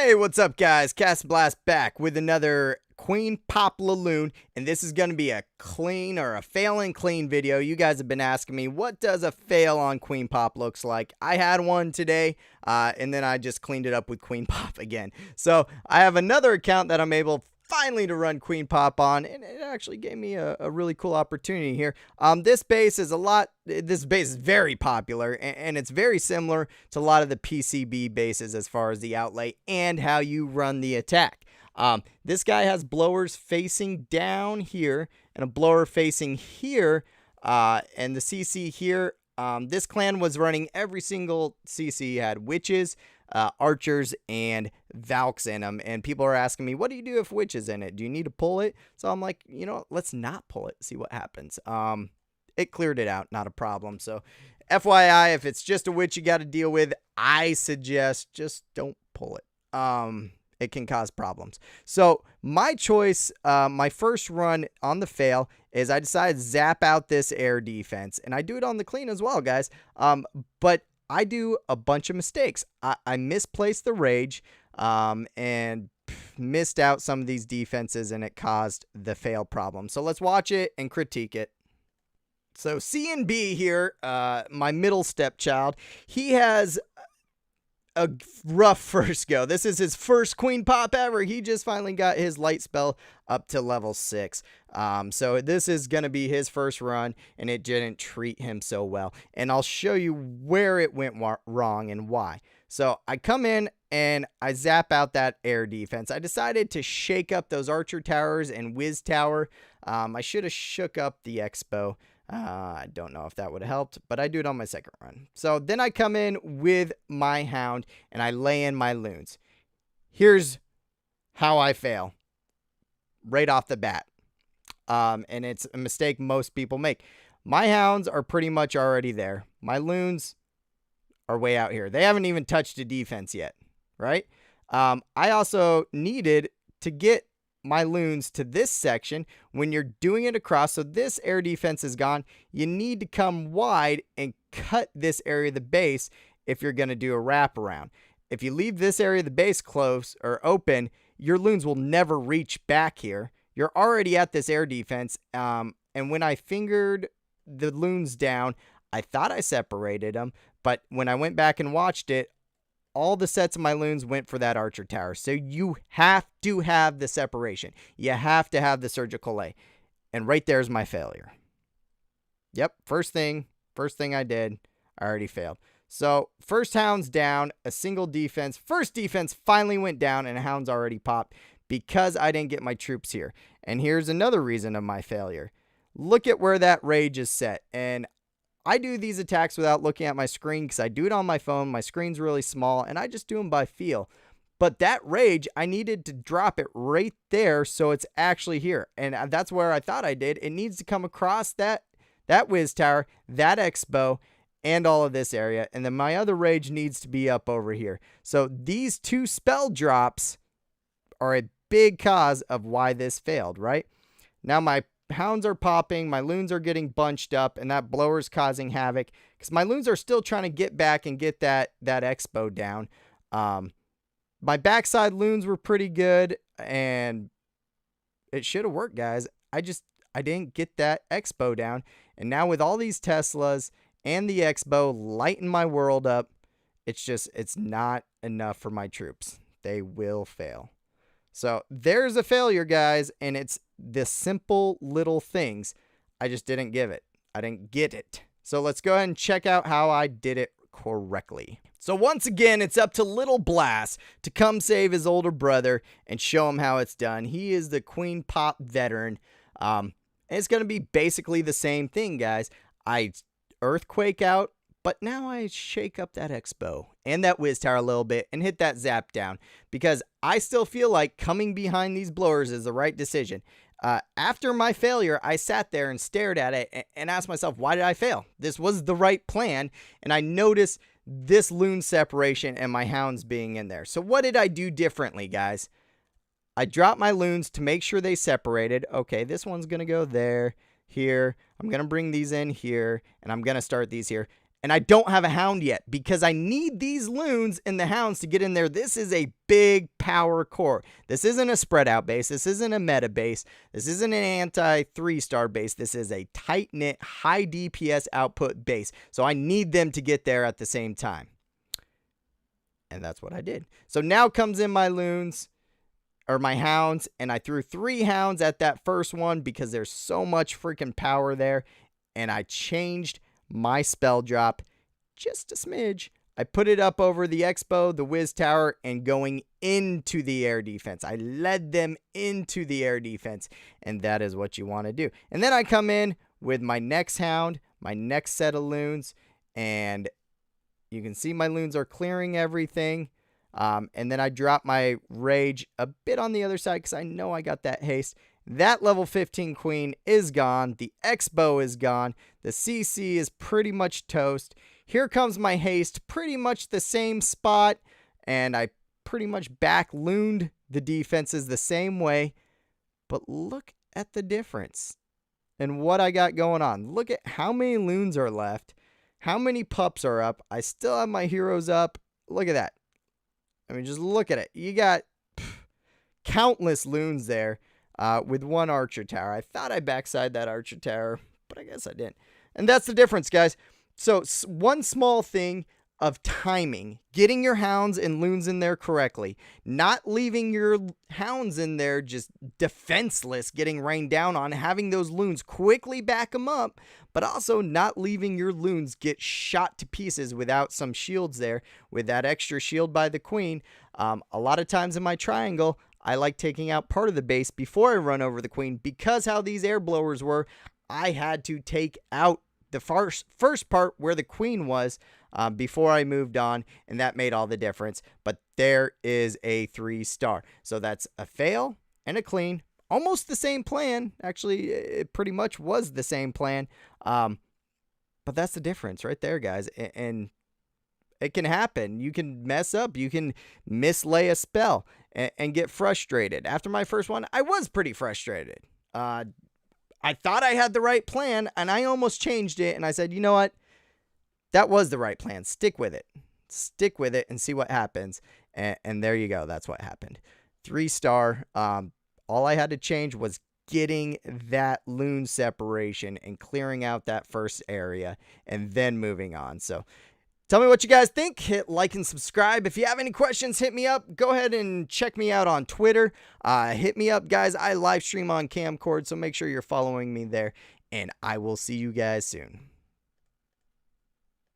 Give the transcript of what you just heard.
Hey, what's up, guys? Cast Blast back with another Queen Pop LaLoon, and this is going to be a clean or a fail and clean video. You guys have been asking me, what does a fail on Queen Pop looks like? I had one today, and then I just cleaned it up with Queen Pop again. So I have another account that I'm able finally to run Queen Pop on, and it actually gave me a really cool opportunity here. This base is very popular, and it's very similar to a lot of the PCB bases as far as the outlay and how you run the attack. This guy has blowers facing down here and a blower facing here, and the CC here. This clan was running every single CC, had witches, archers, and Valks in them, and people are asking me, what do you do if witch is in it? Do you need to pull it? So I'm like, you know, let's not pull it, see what happens. It cleared it out, not a problem. So FYI, if it's just a witch you got to deal with, I suggest just don't pull it. It can cause problems. So my choice, my first run on the fail is I decided to zap out this air defense, and I do it on the clean as well, guys. But I do a bunch of mistakes. I misplaced the rage, and missed out some of these defenses, and it caused the fail problem. So let's watch it and critique it. So C and B here, my middle stepchild, he has a rough first go. This is his first Queen Pop ever. He just finally got his light spell up to level 6. So this is going to be his first run, and it didn't treat him so well. And I'll show you where it went wrong and why. So I come in and I zap out that air defense. I decided to shake up those archer towers and whiz tower. I should have shook up the expo. I don't know if that would have helped, but I do it on my second run. So then I come in with my hound and I lay in my loons. Here's how I fail right off the bat. And it's a mistake most people make. My hounds are pretty much already there. My loons are way out here. They haven't even touched a defense yet, right? I also needed to get my loons to this section when you're doing it across. So this air defense is gone. You need to come wide and cut this area of the base if you're going to do a wraparound. If you leave this area of the base close or open, your loons will never reach back here. You're already at this air defense. And when I fingered the loons down, I thought I separated them, but when I went back and watched it, all the sets of my loons went for that archer tower. So you have to have the separation. You have to have the surgical lay. And right there's my failure. Yep, first thing I did, I already failed. So first hound's down, a single defense. First defense finally went down, and a hound's already popped because I didn't get my troops here. And here's another reason of my failure. Look at where that rage is set. And I do these attacks without looking at my screen because I do it on my phone. My screen's really small, and I just do them by feel. But that rage, I needed to drop it right there so it's actually here. And that's where I thought I did. It needs to come across that whiz tower, that expo, and all of this area. And then my other rage needs to be up over here. So these two spell drops are a big cause of why this failed, right? Now my hounds are popping, my loons are getting bunched up, and that blower's causing havoc because my loons are still trying to get back and get that expo down. My backside loons were pretty good, and it should have worked, guys. I didn't get that expo down, and now with all these Teslas and the expo lighting my world up, it's not enough for my troops. They will fail. So there's a failure, guys, and it's the simple little things. I just didn't give it. I didn't get it. So let's go ahead and check out how I did it correctly. So once again, it's up to Little Blast to come save his older brother and show him how it's done. He is the Queen Pop veteran. And it's going to be basically the same thing, guys. I earthquake out, but now I shake up that expo and that whiz tower a little bit and hit that zap down because I still feel like coming behind these blowers is the right decision. After my failure, I sat there and stared at it and asked myself, why did I fail? This was the right plan. And I noticed this loon separation and my hounds being in there. So what did I do differently, guys? I dropped my loons to make sure they separated. Okay, this one's going to go there, here. I'm going to bring these in here, and I'm going to start these here. And I don't have a hound yet because I need these loons and the hounds to get in there. This is a big power core. This isn't a spread out base. This isn't a meta base. This isn't an anti 3-star base. This is a tight knit, high DPS output base. So I need them to get there at the same time. And that's what I did. So now comes in my loons, or my hounds, and I threw 3 hounds at that first one because there's so much freaking power there. And I changed my spell drop just a smidge. I put it up over the Expo, the Wiz Tower, and going into the air defense. I led them into the air defense, and that is what you want to do. And then I come in with my next hound, my next set of loons, and you can see my loons are clearing everything. And then I drop my rage a bit on the other side because I know I got that haste. That level 15 queen is gone. The Expo is gone. The CC is pretty much toast. Here comes my haste, pretty much the same spot. And I pretty much back looned the defenses the same way. But look at the difference and what I got going on. Look at how many loons are left. How many pups are up. I still have my heroes up. Look at that. I mean, just look at it. You got countless loons there. With one archer tower. I thought I backside that archer tower, but I guess I didn't. And that's the difference, guys. So one small thing of timing, getting your hounds and loons in there correctly, not leaving your hounds in there just defenseless, getting rained down on, having those loons quickly back them up, but also not leaving your loons get shot to pieces without some shields there, with that extra shield by the queen. A lot of times in my triangle, I like taking out part of the base before I run over the queen because how these air blowers were, I had to take out the first part where the queen was before I moved on, and that made all the difference. But there is a 3-star. So that's a fail and a clean. Almost the same plan. Actually, it pretty much was the same plan. But that's the difference right there, guys. And it can happen. You can mess up. You can mislay a spell and get frustrated. After my first one, I was pretty frustrated. I thought I had the right plan, and I almost changed it. And I said, you know what? That was the right plan. Stick with it. Stick with it and see what happens. And there you go. That's what happened. 3-star. All I had to change was getting that loon separation and clearing out that first area and then moving on. So tell me what you guys think. Hit like and subscribe. If you have any questions, hit me up. Go ahead and check me out on Twitter. Hit me up, guys. I live stream on Camcord, so make sure you're following me there. And I will see you guys soon.